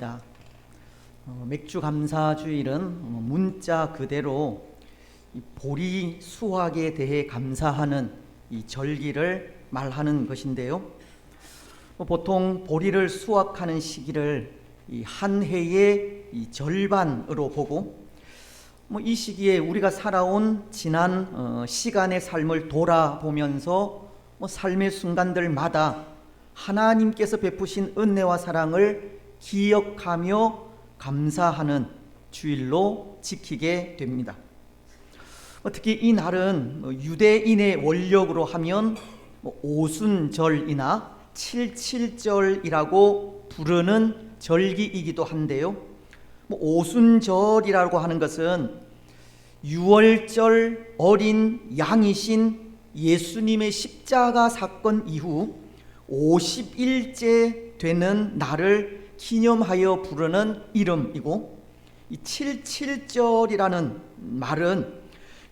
반갑습니다. 맥주 감사 주일은 문자 그대로 보리 수확에 대해 감사하는 이 절기를 말하는 것인데요. 보통 보리를 수확하는 시기를 한 해의 절반으로 보고, 이 시기에 우리가 살아온 지난 시간의 삶을 돌아보면서 삶의 순간들마다 하나님께서 베푸신 은혜와 사랑을 기억하며 감사하는 주일로 지키게 됩니다. 특히 이 날은 유대인의 원력으로 하면 오순절이나 칠칠절이라고 부르는 절기이기도 한데요. 오순절이라고 하는 것은 유월절 어린 양이신 예수님의 십자가 사건 이후 50일째 되는 날을 기념하여 부르는 이름이고, 이 칠칠절이라는 말은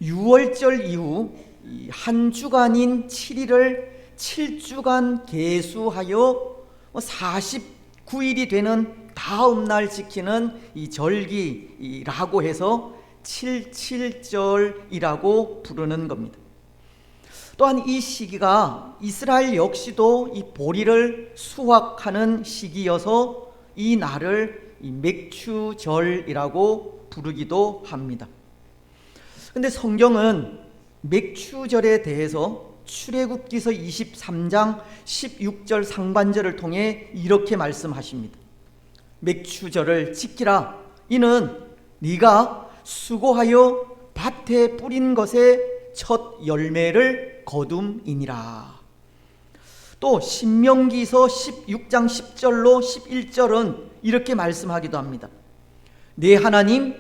유월절 이후 한 주간인 7일을 7주간 계수하여 49일이 되는 다음 날 지키는 이 절기라고 해서 칠칠절이라고 부르는 겁니다. 또한 이 시기가 이스라엘 역시도 이 보리를 수확하는 시기여서 이 날을 이 맥추절이라고 부르기도 합니다. 그런데 성경은 맥추절에 대해서 출애굽기서 23장 16절 상반절을 통해 이렇게 말씀하십니다. 맥추절을 지키라. 이는 네가 수고하여 밭에 뿌린 것의 첫 열매를 거둠이니라. 또 신명기서 16장 10절로 11절은 이렇게 말씀하기도 합니다. 내 하나님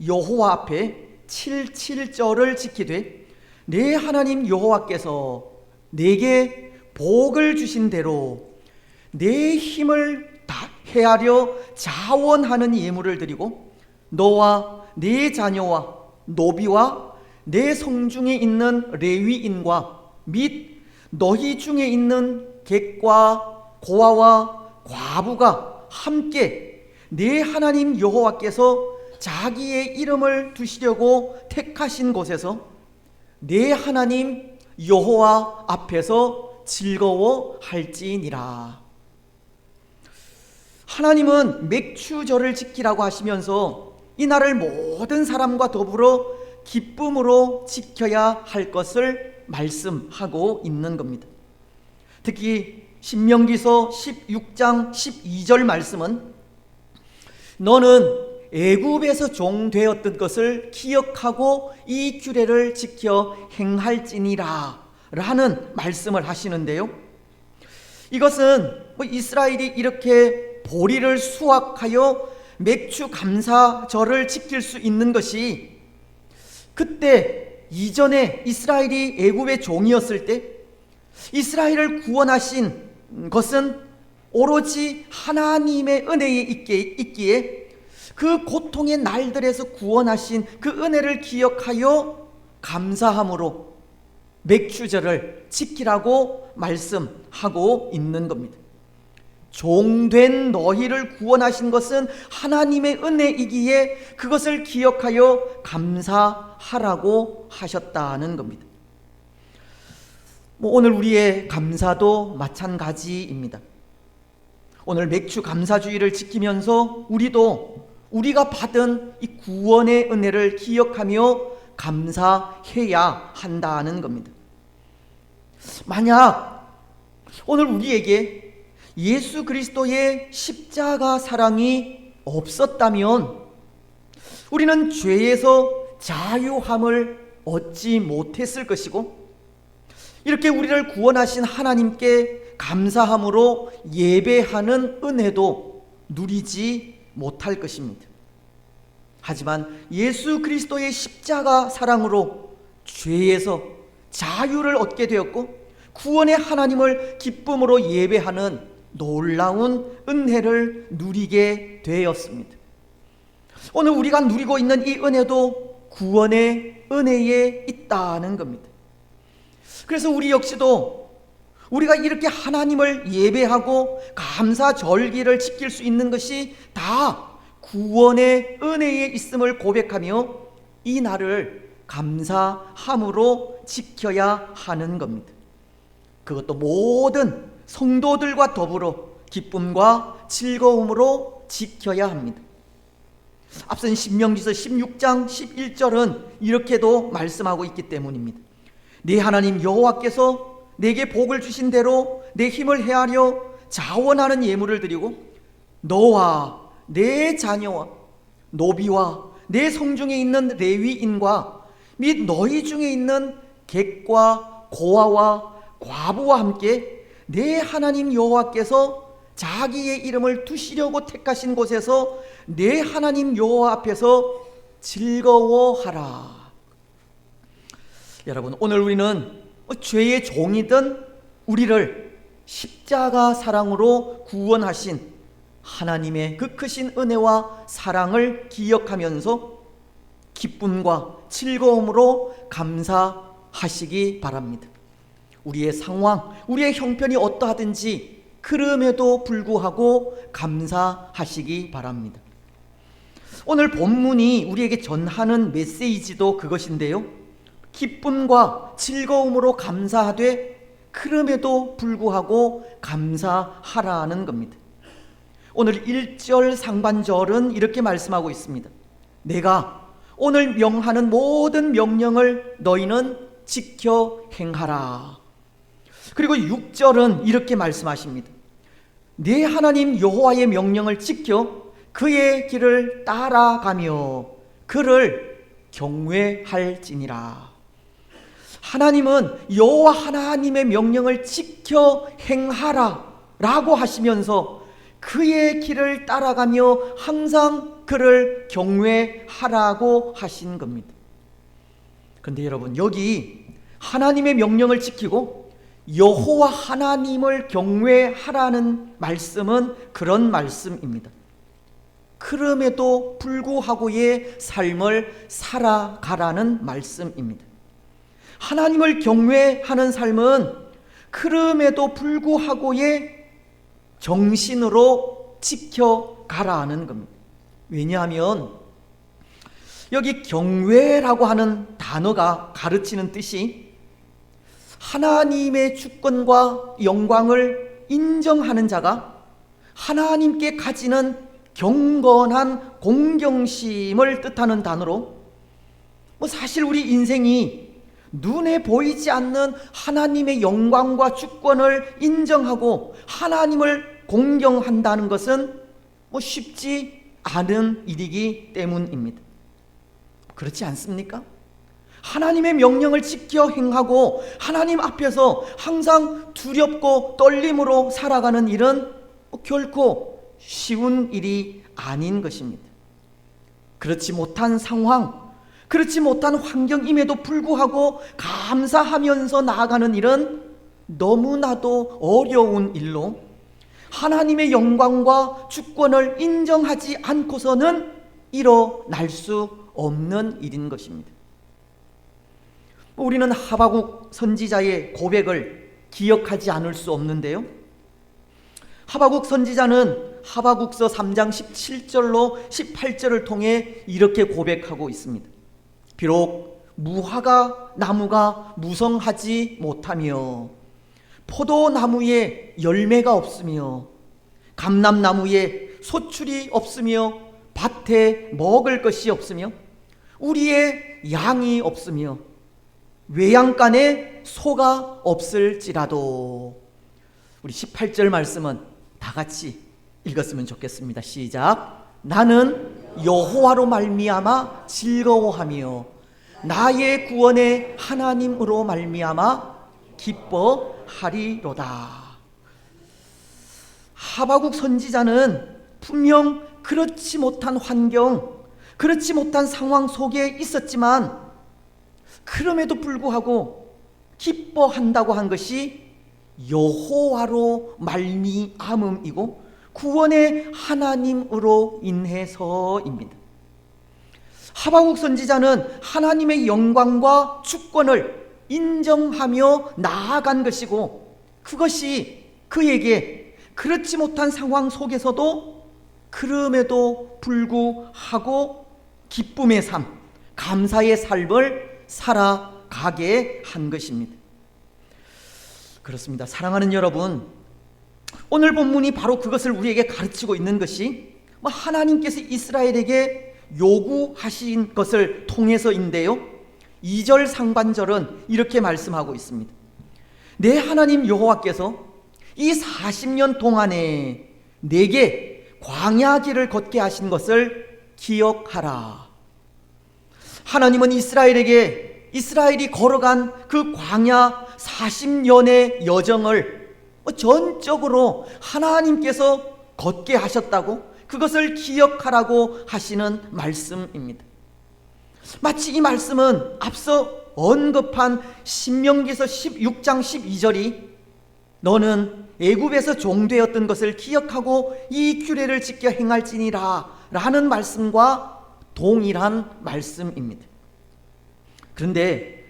여호와 앞에 칠칠절을 지키되 내 하나님 여호와께서 내게 복을 주신 대로 내 힘을 다해하려 자원하는 예물을 드리고 너와 네 자녀와 노비와 내 성중에 있는 레위인과 및 너희 중에 있는 객과 고아와 과부가 함께 내 하나님 여호와께서 자기의 이름을 두시려고 택하신 곳에서 내 하나님 여호와 앞에서 즐거워할지니라. 하나님은 맥추절을 지키라고 하시면서 이 날을 모든 사람과 더불어 기쁨으로 지켜야 할 것을 말씀하고 있는 겁니다. 특히 신명기서 16장 12절 말씀은 너는 애굽에서 종되었던 것을 기억하고 이 규례를 지켜 행할지니라 라는 말씀을 하시는데요. 이것은 이스라엘이 이렇게 보리를 수확하여 맥추 감사절을 지킬 수 있는 것이 그때 이전에 이스라엘이 애굽의 종이었을 때 이스라엘을 구원하신 것은 오로지 하나님의 은혜에 있기에 그 고통의 날들에서 구원하신 그 은혜를 기억하여 감사함으로 맥추절을 지키라고 말씀하고 있는 겁니다. 종된 너희를 구원하신 것은 하나님의 은혜이기에 그것을 기억하여 감사하라고 하셨다는 겁니다. 오늘 우리의 감사도 마찬가지입니다. 오늘 맥추 감사주의를 지키면서 우리도 우리가 받은 이 구원의 은혜를 기억하며 감사해야 한다는 겁니다. 만약 오늘 우리에게 예수 그리스도의 십자가 사랑이 없었다면 우리는 죄에서 자유함을 얻지 못했을 것이고, 이렇게 우리를 구원하신 하나님께 감사함으로 예배하는 은혜도 누리지 못할 것입니다. 하지만 예수 그리스도의 십자가 사랑으로 죄에서 자유를 얻게 되었고 구원의 하나님을 기쁨으로 예배하는 놀라운 은혜를 누리게 되었습니다. 오늘 우리가 누리고 있는 이 은혜도 구원의 은혜에 있다는 겁니다. 그래서 우리 역시도 우리가 이렇게 하나님을 예배하고 감사 절기를 지킬 수 있는 것이 다 구원의 은혜에 있음을 고백하며 이 날을 감사함으로 지켜야 하는 겁니다. 그것도 모든 성도들과 더불어 기쁨과 즐거움으로 지켜야 합니다. 앞선 신명기서 16장 11절은 이렇게도 말씀하고 있기 때문입니다. 네 하나님 여호와께서 내게 복을 주신 대로 내 힘을 헤아려 자원하는 예물을 드리고 너와 내 자녀와 노비와 내 성중에 있는 레위인과 및 너희 중에 있는 객과 고아와 과부와 함께 내 하나님 여호와께서 자기의 이름을 두시려고 택하신 곳에서 내 하나님 여호와 앞에서 즐거워하라. 여러분, 오늘 우리는 죄의 종이든 우리를 십자가 사랑으로 구원하신 하나님의 그 크신 은혜와 사랑을 기억하면서 기쁨과 즐거움으로 감사하시기 바랍니다. 우리의 상황, 우리의 형편이 어떠하든지 그럼에도 불구하고 감사하시기 바랍니다. 오늘 본문이 우리에게 전하는 메시지도 그것인데요, 기쁨과 즐거움으로 감사하되 그럼에도 불구하고 감사하라는 겁니다. 오늘 1절 상반절은 이렇게 말씀하고 있습니다. 내가 오늘 명하는 모든 명령을 너희는 지켜 행하라. 그리고 6절은 이렇게 말씀하십니다. 네 하나님 여호와의 명령을 지켜 그의 길을 따라가며 그를 경외할지니라. 하나님은 여호와 하나님의 명령을 지켜 행하라 라고 하시면서 그의 길을 따라가며 항상 그를 경외하라고 하신 겁니다. 그런데 여러분, 여기 하나님의 명령을 지키고 여호와 하나님을 경외하라는 말씀은 그런 말씀입니다. 그럼에도 불구하고의 삶을 살아가라는 말씀입니다. 하나님을 경외하는 삶은 그럼에도 불구하고의 정신으로 지켜가라는 겁니다. 왜냐하면 여기 경외라고 하는 단어가 가르치는 뜻이 하나님의 주권과 영광을 인정하는 자가 하나님께 가지는 경건한 공경심을 뜻하는 단어로, 사실 우리 인생이 눈에 보이지 않는 하나님의 영광과 주권을 인정하고 하나님을 공경한다는 것은 쉽지 않은 일이기 때문입니다. 그렇지 않습니까? 하나님의 명령을 지켜 행하고 하나님 앞에서 항상 두렵고 떨림으로 살아가는 일은 결코 쉬운 일이 아닌 것입니다. 그렇지 못한 상황, 그렇지 못한 환경임에도 불구하고 감사하면서 나아가는 일은 너무나도 어려운 일로 하나님의 영광과 주권을 인정하지 않고서는 일어날 수 없는 일인 것입니다. 우리는 하바국 선지자의 고백을 기억하지 않을 수 없는데요, 하바국 선지자는 하바국서 3장 17절로 18절을 통해 이렇게 고백하고 있습니다. 비록 무화과 나무가 무성하지 못하며 포도나무에 열매가 없으며 감람나무에 소출이 없으며 밭에 먹을 것이 없으며 우리의 양이 없으며 외양간에 소가 없을지라도. 우리 18절 말씀은 다 같이 읽었으면 좋겠습니다. 시작. 나는 여호와로 말미암아 즐거워하며 나의 구원의 하나님으로 말미암아 기뻐하리로다. 하바국 선지자는 분명 그렇지 못한 환경, 그렇지 못한 상황 속에 있었지만 그럼에도 불구하고 기뻐한다고 한 것이 여호와로 말미암음이고 구원의 하나님으로 인해서입니다. 하바국 선지자는 하나님의 영광과 주권을 인정하며 나아간 것이고 그것이 그에게 그렇지 못한 상황 속에서도 그럼에도 불구하고 기쁨의 삶, 감사의 삶을 살아가게 한 것입니다. 그렇습니다. 사랑하는 여러분, 오늘 본문이 바로 그것을 우리에게 가르치고 있는 것이 하나님께서 이스라엘에게 요구하신 것을 통해서인데요, 2절 상반절은 이렇게 말씀하고 있습니다. 내 하나님 여호와께서 이 40년 동안에 내게 광야 길을 걷게 하신 것을 기억하라. 하나님은 이스라엘이 걸어간 그 광야 40년의 여정을 전적으로 하나님께서 걷게 하셨다고, 그것을 기억하라고 하시는 말씀입니다. 마치 이 말씀은 앞서 언급한 신명기서 16장 12절이 너는 애굽에서 종되었던 것을 기억하고 이 규례를 지켜 행할지니라 라는 말씀과 동일한 말씀입니다. 그런데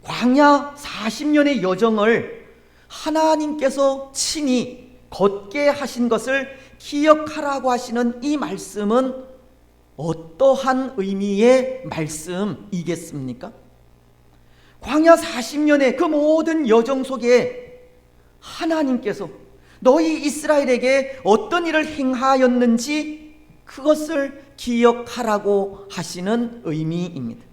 광야 40년의 여정을 하나님께서 친히 걷게 하신 것을 기억하라고 하시는 이 말씀은 어떠한 의미의 말씀이겠습니까? 광야 40년의 그 모든 여정 속에 하나님께서 너희 이스라엘에게 어떤 일을 행하였는지 그것을 기억하라고 하시는 의미입니다.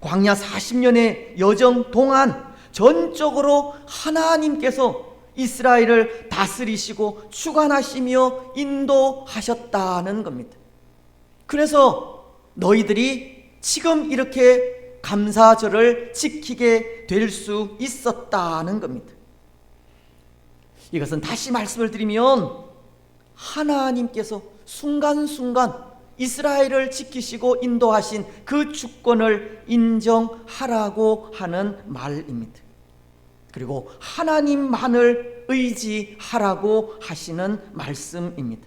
광야 40년의 여정 동안 전적으로 하나님께서 이스라엘을 다스리시고 주관하시며 인도하셨다는 겁니다. 그래서 너희들이 지금 이렇게 감사절을 지키게 될 수 있었다는 겁니다. 이것은 다시 말씀을 드리면 하나님께서 순간순간 이스라엘을 지키시고 인도하신 그 주권을 인정하라고 하는 말입니다. 그리고 하나님만을 의지하라고 하시는 말씀입니다.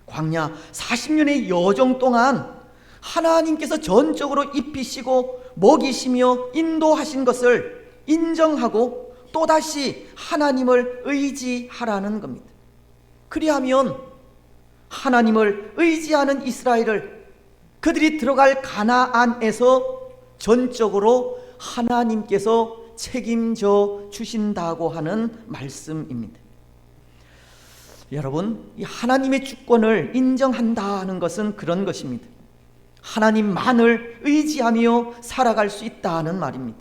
광야 40년의 여정 동안 하나님께서 전적으로 입히시고 먹이시며 인도하신 것을 인정하고 또다시 하나님을 의지하라는 겁니다. 그리하면 하나님을 의지하는 이스라엘을 그들이 들어갈 가나안에서 전적으로 하나님께서 책임져 주신다고 하는 말씀입니다. 여러분, 이 하나님의 주권을 인정한다는 것은 그런 것입니다. 하나님만을 의지하며 살아갈 수 있다는 말입니다.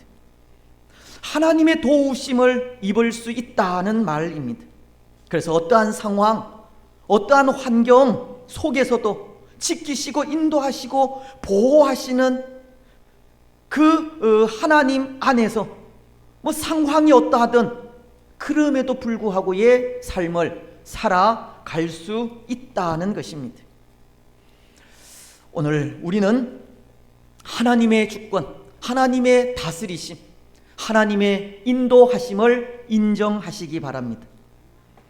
하나님의 도우심을 입을 수 있다는 말입니다. 그래서 어떠한 상황, 어떠한 환경 속에서도 지키시고 인도하시고 보호하시는 그 하나님 안에서 상황이 어떠하든 그럼에도 불구하고의 삶을 살아갈 수 있다는 것입니다. 오늘 우리는 하나님의 주권, 하나님의 다스리심, 하나님의 인도하심을 인정하시기 바랍니다.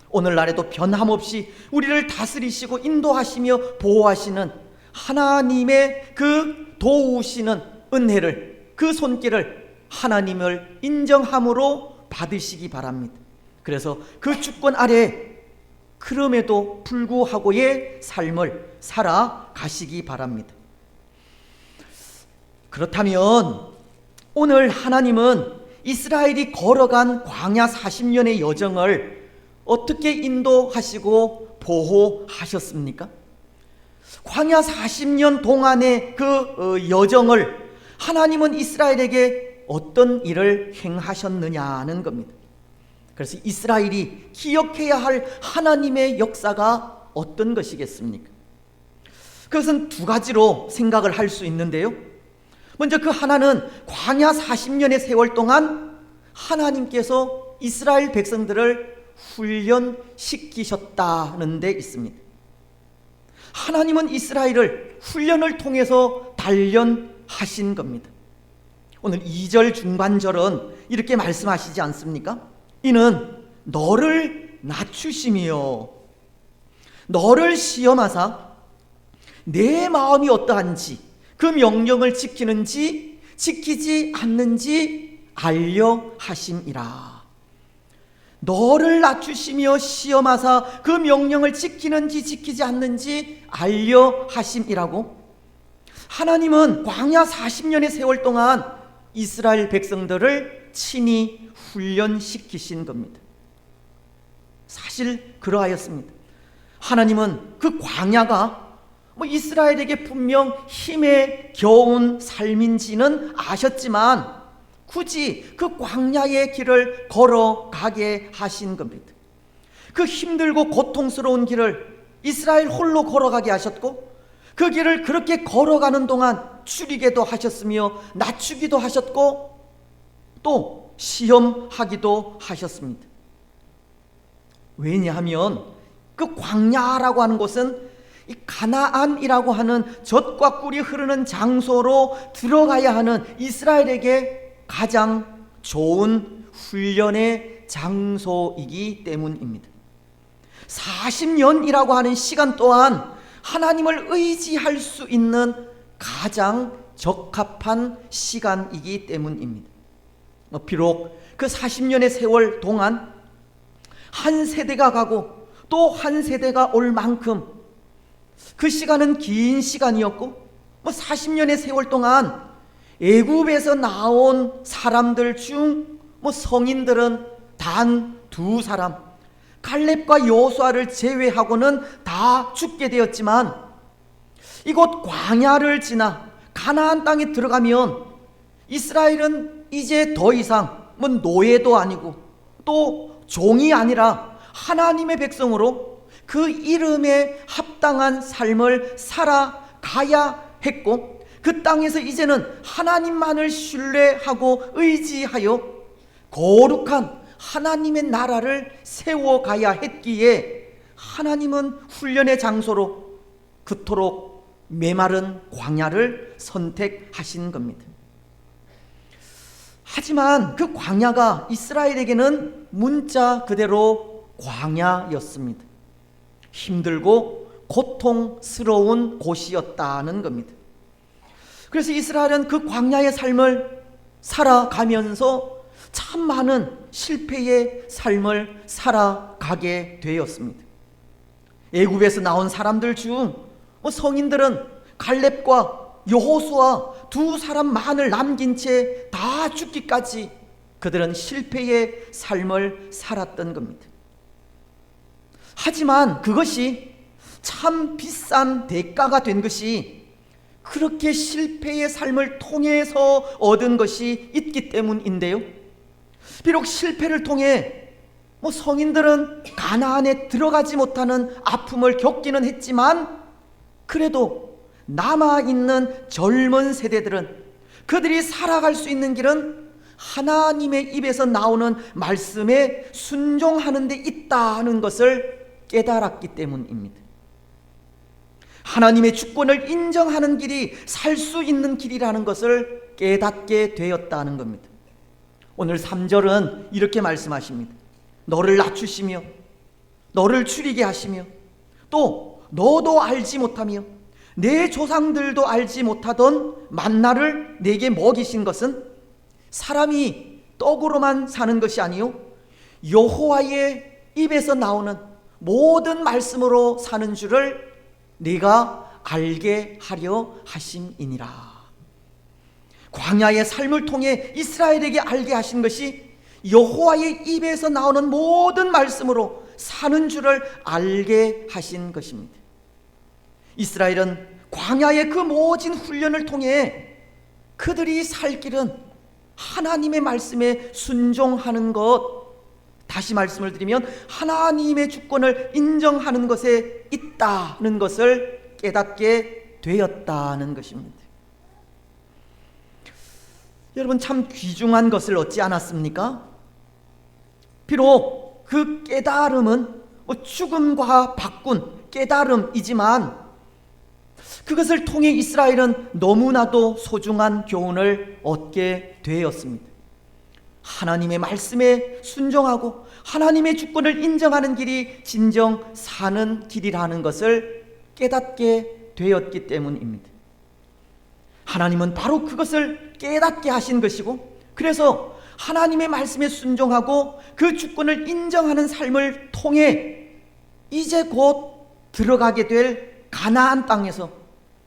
오늘날에도 변함없이 우리를 다스리시고 인도하시며 보호하시는 하나님의 그 도우시는 은혜를, 그 손길을 하나님을 인정함으로 받으시기 바랍니다. 그래서 그 주권 아래 그럼에도 불구하고의 삶을 살아가시기 바랍니다. 그렇다면 오늘 하나님은 이스라엘이 걸어간 광야 40년의 여정을 어떻게 인도하시고 보호하셨습니까? 광야 40년 동안의 그 여정을 하나님은 이스라엘에게 어떤 일을 행하셨느냐는 겁니다. 그래서 이스라엘이 기억해야 할 하나님의 역사가 어떤 것이겠습니까? 그것은 두 가지로 생각을 할 수 있는데요. 먼저 그 하나는 광야 40년의 세월 동안 하나님께서 이스라엘 백성들을 훈련시키셨다는 데 있습니다. 하나님은 이스라엘을 훈련을 통해서 단련하신 겁니다. 오늘 2절 중반절은 이렇게 말씀하시지 않습니까? 이는 너를 낮추시며 너를 시험하사 내 마음이 어떠한지 그 명령을 지키는지 지키지 않는지 알려 하심이라. 너를 낮추시며 시험하사 그 명령을 지키는지 지키지 않는지 알려 하심이라고. 하나님은 광야 40년의 세월 동안 이스라엘 백성들을 친히 훈련시키신 겁니다. 사실 그러하였습니다. 하나님은 그 광야가 이스라엘에게 분명 힘에 겨운 삶인지는 아셨지만 굳이 그 광야의 길을 걸어가게 하신 겁니다. 그 힘들고 고통스러운 길을 이스라엘 홀로 걸어가게 하셨고, 그 길을 그렇게 걸어가는 동안 줄이게도 하셨으며 낮추기도 하셨고 또 시험하기도 하셨습니다. 왜냐하면 그 광야라고 하는 곳은 이 가나안이라고 하는 젖과 꿀이 흐르는 장소로 들어가야 하는 이스라엘에게 가장 좋은 훈련의 장소이기 때문입니다. 40년이라고 하는 시간 또한 하나님을 의지할 수 있는 가장 적합한 시간이기 때문입니다. 비록 그 40년의 세월 동안 한 세대가 가고 또 한 세대가 올 만큼 그 시간은 긴 시간이었고, 40년의 세월 동안 애굽에서 나온 사람들 중 성인들은 단 2사람, 갈렙과 여호수아를 제외하고는 다 죽게 되었지만, 이곳 광야를 지나 가나안 땅에 들어가면 이스라엘은 이제 더 이상 노예도 아니고 또 종이 아니라 하나님의 백성으로 그 이름에 합당한 삶을 살아가야 했고, 그 땅에서 이제는 하나님만을 신뢰하고 의지하여 거룩한 하나님의 나라를 세워가야 했기에 하나님은 훈련의 장소로 그토록 메마른 광야를 선택하신 겁니다. 하지만 그 광야가 이스라엘에게는 문자 그대로 광야였습니다. 힘들고 고통스러운 곳이었다는 겁니다. 그래서 이스라엘은 그 광야의 삶을 살아가면서 참 많은 실패의 삶을 살아가게 되었습니다. 애굽에서 나온 사람들 중 성인들은 갈렙과 여호수아 2사람만을 남긴 채 다 죽기까지 그들은 실패의 삶을 살았던 겁니다. 하지만 그것이 참 비싼 대가가 된 것이 그렇게 실패의 삶을 통해서 얻은 것이 있기 때문인데요. 비록 실패를 통해 성인들은 가나안에 들어가지 못하는 아픔을 겪기는 했지만, 그래도 남아있는 젊은 세대들은 그들이 살아갈 수 있는 길은 하나님의 입에서 나오는 말씀에 순종하는 데 있다는 것을 깨달았기 때문입니다. 하나님의 주권을 인정하는 길이 살 수 있는 길이라는 것을 깨닫게 되었다는 겁니다. 오늘 3절은 이렇게 말씀하십니다. 너를 낮추시며 너를 줄이게 하시며 또 너도 알지 못하며 내 조상들도 알지 못하던 만나를 내게 먹이신 것은 사람이 떡으로만 사는 것이 아니요 여호와의 입에서 나오는 모든 말씀으로 사는 줄을 네가 알게 하려 하심이니라. 광야의 삶을 통해 이스라엘에게 알게 하신 것이 여호와의 입에서 나오는 모든 말씀으로 사는 줄을 알게 하신 것입니다. 이스라엘은 광야의 그 모진 훈련을 통해 그들이 살 길은 하나님의 말씀에 순종하는 것, 다시 말씀을 드리면 하나님의 주권을 인정하는 것에 있다는 것을 깨닫게 되었다는 것입니다. 여러분, 참 귀중한 것을 얻지 않았습니까? 비록 그 깨달음은 죽음과 바꾼 깨달음이지만 그것을 통해 이스라엘은 너무나도 소중한 교훈을 얻게 되었습니다. 하나님의 말씀에 순종하고 하나님의 주권을 인정하는 길이 진정 사는 길이라는 것을 깨닫게 되었기 때문입니다. 하나님은 바로 그것을 깨닫게 하신 것이고, 그래서 하나님의 말씀에 순종하고 그 주권을 인정하는 삶을 통해 이제 곧 들어가게 될 가나안 땅에서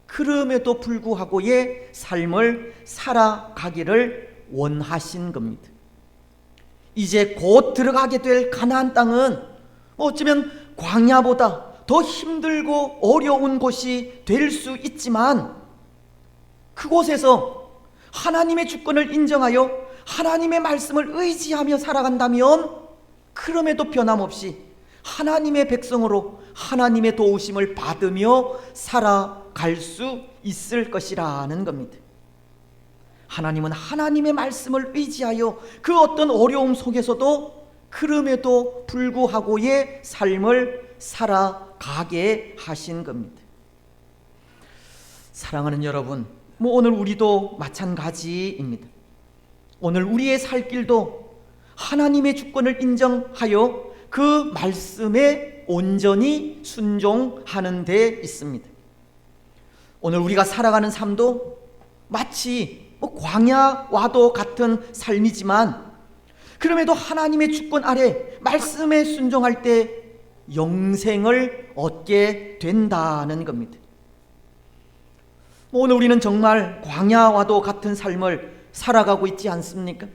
그럼에도 불구하고의 삶을 살아가기를 원하신 겁니다. 이제 곧 들어가게 될 가나안 땅은 어쩌면 광야보다 더 힘들고 어려운 곳이 될 수 있지만 그곳에서 하나님의 주권을 인정하여 하나님의 말씀을 의지하며 살아간다면 그럼에도 변함없이 하나님의 백성으로 하나님의 도우심을 받으며 살아갈 수 있을 것이라는 겁니다. 하나님은 하나님의 말씀을 의지하여 그 어떤 어려움 속에서도 그럼에도 불구하고의 삶을 살아가게 하신 겁니다. 사랑하는 여러분, 오늘 우리도 마찬가지입니다. 오늘 우리의 살 길도 하나님의 주권을 인정하여 그 말씀에 온전히 순종하는 데 있습니다. 오늘 우리가 살아가는 삶도 마치 광야와도 같은 삶이지만 그럼에도 하나님의 주권 아래 말씀에 순종할 때 영생을 얻게 된다는 겁니다. 오늘 우리는 정말 광야와도 같은 삶을 살아가고 있지 않습니까?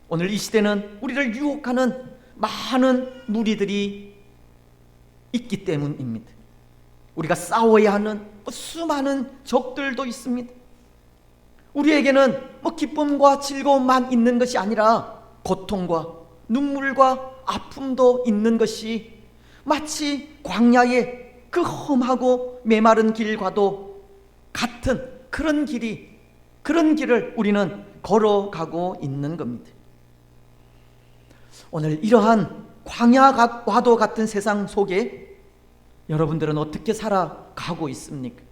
오늘 이 시대는 우리를 유혹하는 많은 무리들이 있기 때문입니다. 우리가 싸워야 하는 수많은 적들도 있습니다. 우리에게는 기쁨과 즐거움만 있는 것이 아니라 고통과 눈물과 아픔도 있는 것이 마치 광야의 그 험하고 메마른 길과도 같은 그런 길을 우리는 걸어가고 있는 겁니다. 오늘 이러한 광야와도 같은 세상 속에 여러분들은 어떻게 살아가고 있습니까?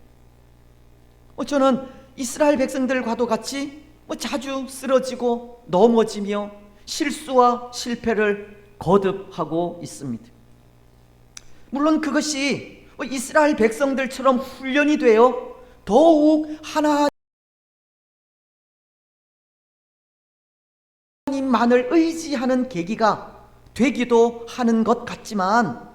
저는 이스라엘 백성들과도 같이 자주 쓰러지고 넘어지며 실수와 실패를 거듭하고 있습니다. 물론 그것이 이스라엘 백성들처럼 훈련이 되어 더욱 하나님만을 의지하는 계기가 되기도 하는 것 같지만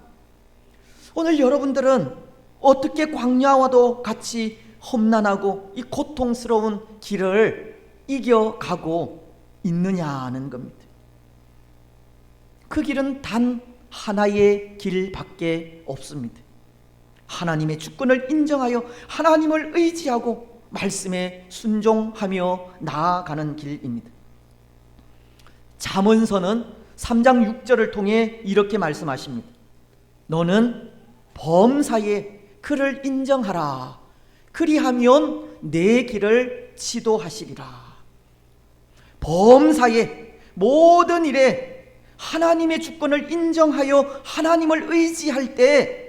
오늘 여러분들은 어떻게 광야와도 같이 험난하고 이 고통스러운 길을 이겨가고 있느냐는 겁니다. 그 길은 단 하나의 길밖에 없습니다. 하나님의 주권을 인정하여 하나님을 의지하고 말씀에 순종하며 나아가는 길입니다. 잠언서는 3장 6절을 통해 이렇게 말씀하십니다. 너는 범사에 그를 인정하라. 그리하면 내 길을 지도하시리라. 범사에 모든 일에 하나님의 주권을 인정하여 하나님을 의지할 때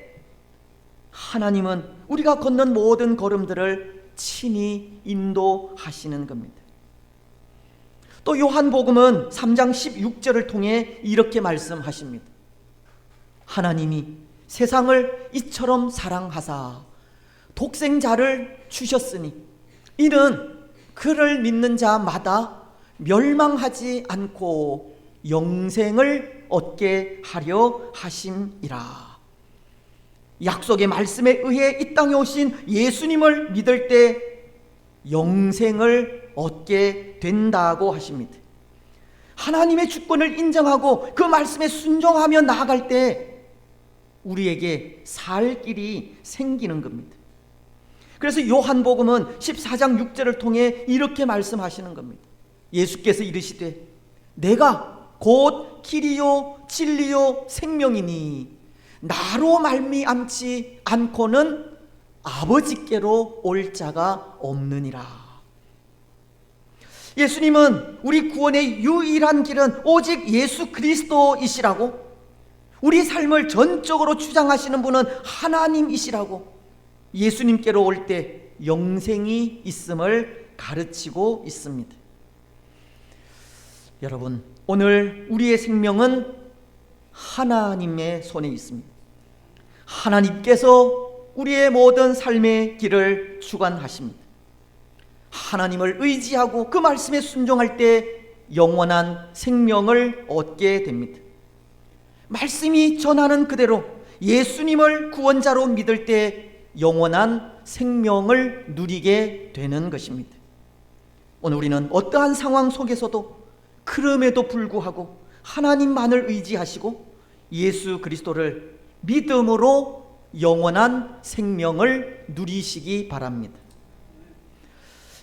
하나님은 우리가 걷는 모든 걸음들을 친히 인도하시는 겁니다. 또 요한복음은 3장 16절을 통해 이렇게 말씀하십니다. 하나님이 세상을 이처럼 사랑하사 독생자를 주셨으니 이는 그를 믿는 자마다 멸망하지 않고 영생을 얻게 하려 하심이라. 약속의 말씀에 의해 이 땅에 오신 예수님을 믿을 때 영생을 얻게 된다고 하십니다. 하나님의 주권을 인정하고 그 말씀에 순종하며 나아갈 때 우리에게 살 길이 생기는 겁니다. 그래서 요한복음은 14장 6절을 통해 이렇게 말씀하시는 겁니다. 예수께서 이르시되 내가 곧 길이요 진리요 생명이니 나로 말미암지 않고는 아버지께로 올 자가 없느니라. 예수님은 우리 구원의 유일한 길은 오직 예수 그리스도이시라고, 우리 삶을 전적으로 주장하시는 분은 하나님이시라고, 예수님께로 올 때 영생이 있음을 가르치고 있습니다. 여러분, 오늘 우리의 생명은 하나님의 손에 있습니다. 하나님께서 우리의 모든 삶의 길을 주관하십니다. 하나님을 의지하고 그 말씀에 순종할 때 영원한 생명을 얻게 됩니다. 말씀이 전하는 그대로 예수님을 구원자로 믿을 때 영원한 생명을 누리게 되는 것입니다. 오늘 우리는 어떠한 상황 속에서도 그럼에도 불구하고 하나님만을 의지하시고 예수 그리스도를 믿음으로 영원한 생명을 누리시기 바랍니다.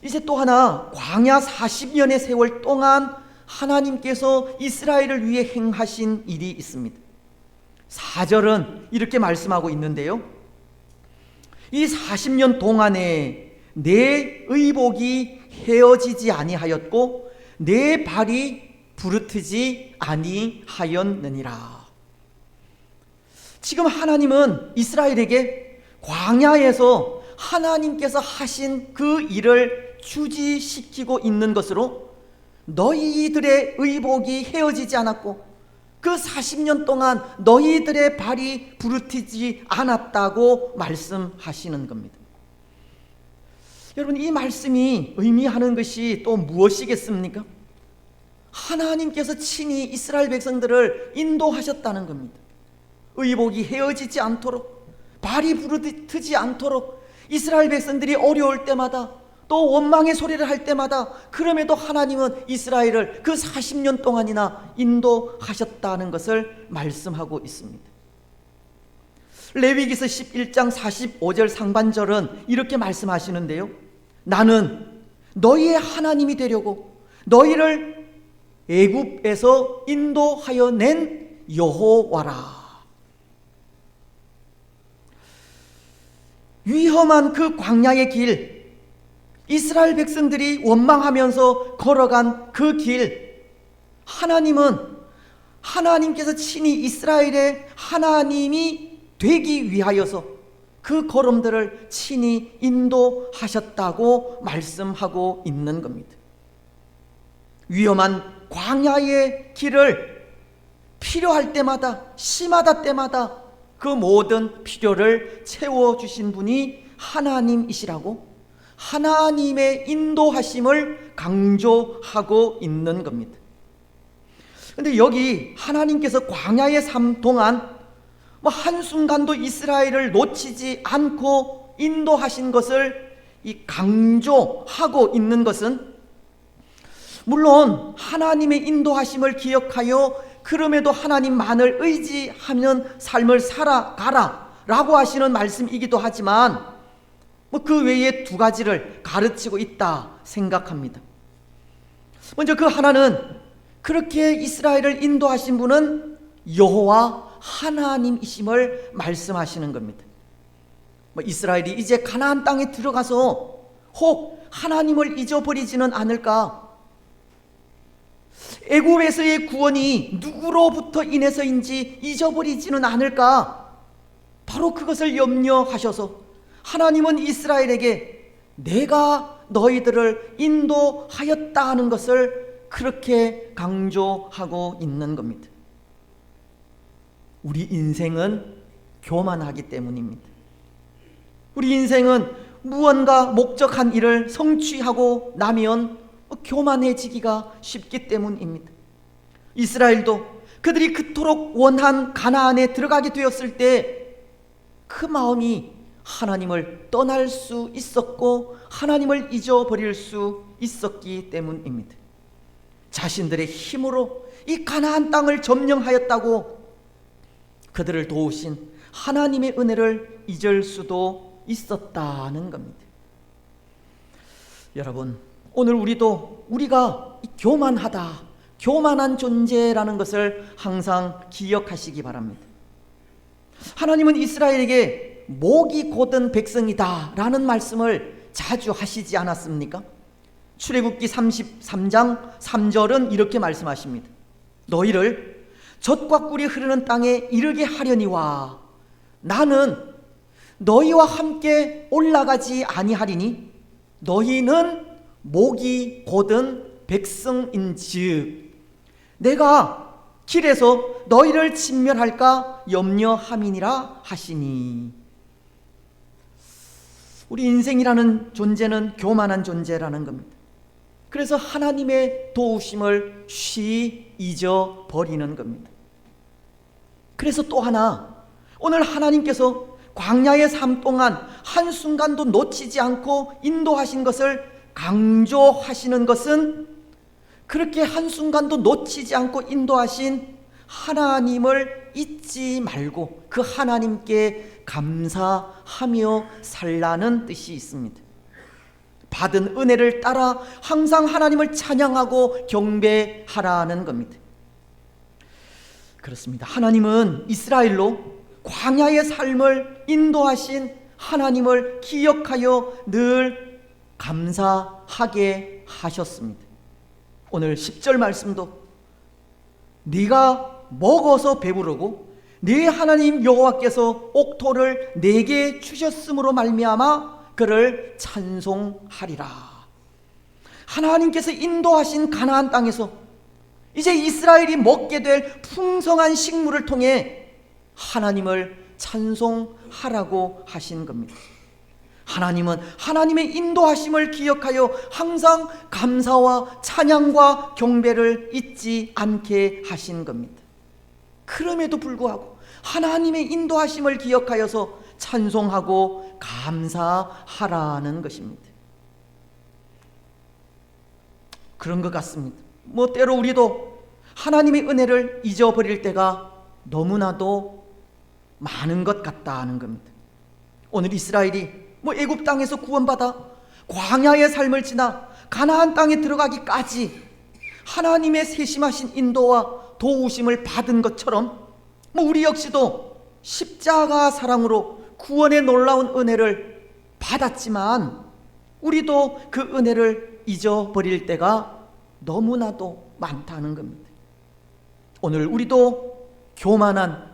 이제 또 하나, 광야 40년의 세월 동안 하나님께서 이스라엘을 위해 행하신 일이 있습니다. 4절은 이렇게 말씀하고 있는데요, 이 40년 동안에 내 의복이 헤어지지 아니하였고 내 발이 부르트지 아니하였느니라. 지금 하나님은 이스라엘에게 광야에서 하나님께서 하신 그 일을 주지시키고 있는 것으로 너희들의 의복이 헤어지지 않았고 그 40년 동안 너희들의 발이 부르트지 않았다고 말씀하시는 겁니다. 여러분, 이 말씀이 의미하는 것이 또 무엇이겠습니까? 하나님께서 친히 이스라엘 백성들을 인도하셨다는 겁니다. 의복이 헤어지지 않도록, 발이 부르트지 않도록 이스라엘 백성들이 어려울 때마다 또 원망의 소리를 할 때마다 그럼에도 하나님은 이스라엘을 그 40년 동안이나 인도하셨다는 것을 말씀하고 있습니다. 레위기서 11장 45절 상반절은 이렇게 말씀하시는데요, 나는 너희의 하나님이 되려고 너희를 애굽에서 인도하여 낸 여호와라. 위험한 그 광야의 길, 이스라엘 백성들이 원망하면서 걸어간 그 길, 하나님께서 친히 이스라엘의 하나님이 되기 위하여서 그 걸음들을 친히 인도하셨다고 말씀하고 있는 겁니다. 위험한 광야의 길을 필요할 때마다, 심하다 때마다 그 모든 필요를 채워주신 분이 하나님이시라고 하나님의 인도하심을 강조하고 있는 겁니다. 그런데 여기 하나님께서 광야의 삶 동안 한순간도 이스라엘을 놓치지 않고 인도하신 것을 강조하고 있는 것은, 물론 하나님의 인도하심을 기억하여 그럼에도 하나님만을 의지하는 삶을 살아가라 라고 하시는 말씀이기도 하지만 그 외에 두 가지를 가르치고 있다 생각합니다. 먼저 그 하나는, 그렇게 이스라엘을 인도하신 분은 여호와 하나님이심을 말씀하시는 겁니다. 이스라엘이 이제 가나안 땅에 들어가서 혹 하나님을 잊어버리지는 않을까, 애굽에서의 구원이 누구로부터 인해서인지 잊어버리지는 않을까, 바로 그것을 염려하셔서 하나님은 이스라엘에게 내가 너희들을 인도하였다 하는 것을 그렇게 강조하고 있는 겁니다. 우리 인생은 교만하기 때문입니다. 우리 인생은 무언가 목적한 일을 성취하고 나면 교만해지기가 쉽기 때문입니다. 이스라엘도 그들이 그토록 원한 가나안에 들어가게 되었을 때 그 마음이 하나님을 떠날 수 있었고 하나님을 잊어버릴 수 있었기 때문입니다. 자신들의 힘으로 이 가나안 땅을 점령하였다고 그들을 도우신 하나님의 은혜를 잊을 수도 있었다는 겁니다. 여러분, 오늘 우리가 교만하다, 교만한 존재라는 것을 항상 기억하시기 바랍니다. 하나님은 이스라엘에게 목이 곧은 백성이다 라는 말씀을 자주 하시지 않았습니까? 출애굽기 33장 3절은 이렇게 말씀하십니다. 너희를 젖과 꿀이 흐르는 땅에 이르게 하려니와 나는 너희와 함께 올라가지 아니하리니 너희는 목이 곧은 백성인즉 내가 길에서 너희를 진멸할까 염려함이니라 하시니. 우리 인생이라는 존재는 교만한 존재라는 겁니다. 그래서 하나님의 도우심을 쉬이 잊어버리는 겁니다. 그래서 또 하나, 오늘 하나님께서 광야의 삶 동안 한순간도 놓치지 않고 인도하신 것을 강조하시는 것은 그렇게 한순간도 놓치지 않고 인도하신 하나님을 잊지 말고 그 하나님께 감사하며 살라는 뜻이 있습니다. 받은 은혜를 따라 항상 하나님을 찬양하고 경배하라는 겁니다. 그렇습니다. 하나님은 이스라엘로 광야의 삶을 인도하신 하나님을 기억하여 늘 감사하게 하셨습니다. 오늘 10절 말씀도 네가 먹어서 배부르고 네 하나님 여호와께서 옥토를 내게 주셨으므로 말미암아 그를 찬송하리라. 하나님께서 인도하신 가나안 땅에서 이제 이스라엘이 먹게 될 풍성한 식물을 통해 하나님을 찬송하라고 하신 겁니다. 하나님은 하나님의 인도하심을 기억하여 항상 감사와 찬양과 경배를 잊지 않게 하신 겁니다. 그럼에도 불구하고 하나님의 인도하심을 기억하여서 찬송하고 감사하라는 것입니다. 그런 것 같습니다. 때로 우리도 하나님의 은혜를 잊어버릴 때가 너무나도 많은 것 같다는 겁니다. 오늘 이스라엘이 애굽 땅에서 구원받아 광야의 삶을 지나 가나안 땅에 들어가기까지 하나님의 세심하신 인도와 도우심을 받은 것처럼 우리 역시도 십자가 사랑으로 구원의 놀라운 은혜를 받았지만 우리도 그 은혜를 잊어버릴 때가 너무나도 많다는 겁니다. 오늘 우리도 교만한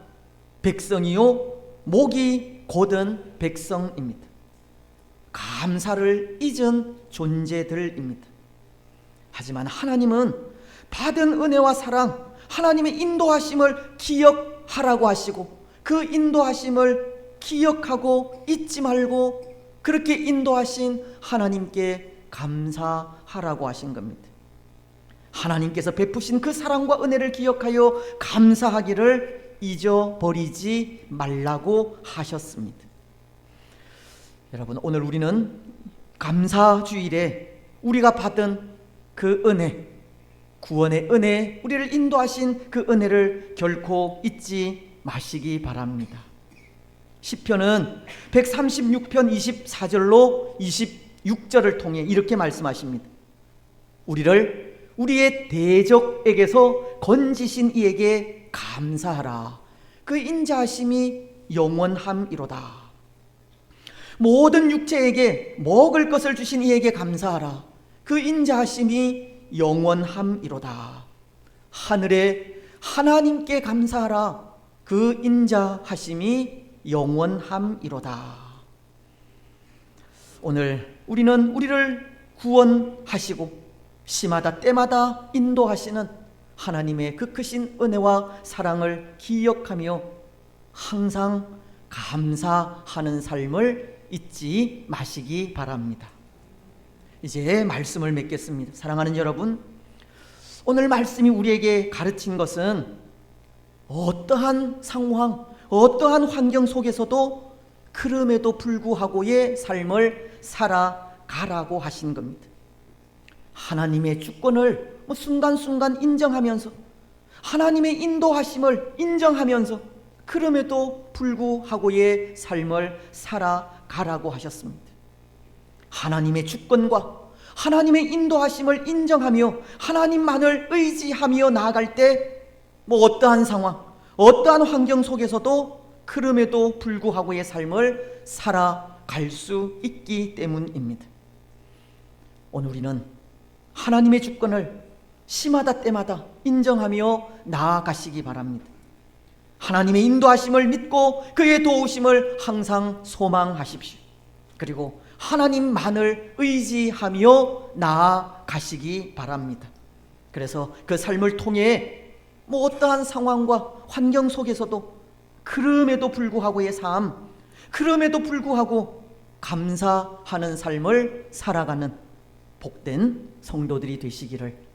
백성이요 목이 곧은 백성입니다. 감사를 잊은 존재들입니다. 하지만 하나님은 받은 은혜와 사랑, 하나님의 인도하심을 기억하라고 하시고 그 인도하심을 기억하고 잊지 말고 그렇게 인도하신 하나님께 감사하라고 하신 겁니다. 하나님께서 베푸신 그 사랑과 은혜를 기억하여 감사하기를 잊어버리지 말라고 하셨습니다. 여러분, 오늘 우리는 감사주일에 우리가 받은 그 은혜, 구원의 은혜, 우리를 인도하신 그 은혜를 결코 잊지 마시기 바랍니다. 시편은 136편 24절로 26절을 통해 이렇게 말씀하십니다. 우리를 우리의 대적에게서 건지신 이에게 감사하라. 그 인자하심이 영원함이로다. 모든 육체에게 먹을 것을 주신 이에게 감사하라. 그 인자하심이 영원함이로다. 하늘에 하나님께 감사하라. 그 인자하심이 영원함이로다. 오늘 우리는 우리를 구원하시고 시마다 때마다 인도하시는 하나님의 그 크신 은혜와 사랑을 기억하며 항상 감사하는 삶을 잊지 마시기 바랍니다. 이제 말씀을 맺겠습니다. 사랑하는 여러분, 오늘 말씀이 우리에게 가르친 것은 어떠한 상황, 어떠한 환경 속에서도 그럼에도 불구하고의 삶을 살아가라고 하신 겁니다. 하나님의 주권을 순간순간 인정하면서 하나님의 인도하심을 인정하면서 그럼에도 불구하고의 삶을 살아가라고 하셨습니다. 하나님의 주권과 하나님의 인도하심을 인정하며 하나님만을 의지하며 나아갈 때 어떠한 상황, 어떠한 환경 속에서도 그럼에도 불구하고의 삶을 살아갈 수 있기 때문입니다. 오늘 우리는 하나님의 주권을 시마다 때마다 인정하며 나아가시기 바랍니다. 하나님의 인도하심을 믿고 그의 도우심을 항상 소망하십시오. 그리고 하나님만을 의지하며 나아가시기 바랍니다. 그래서 그 삶을 통해 어떠한 상황과 환경 속에서도 그럼에도 불구하고의 삶, 그럼에도 불구하고 감사하는 삶을 살아가는 복된 성도들이 되시기를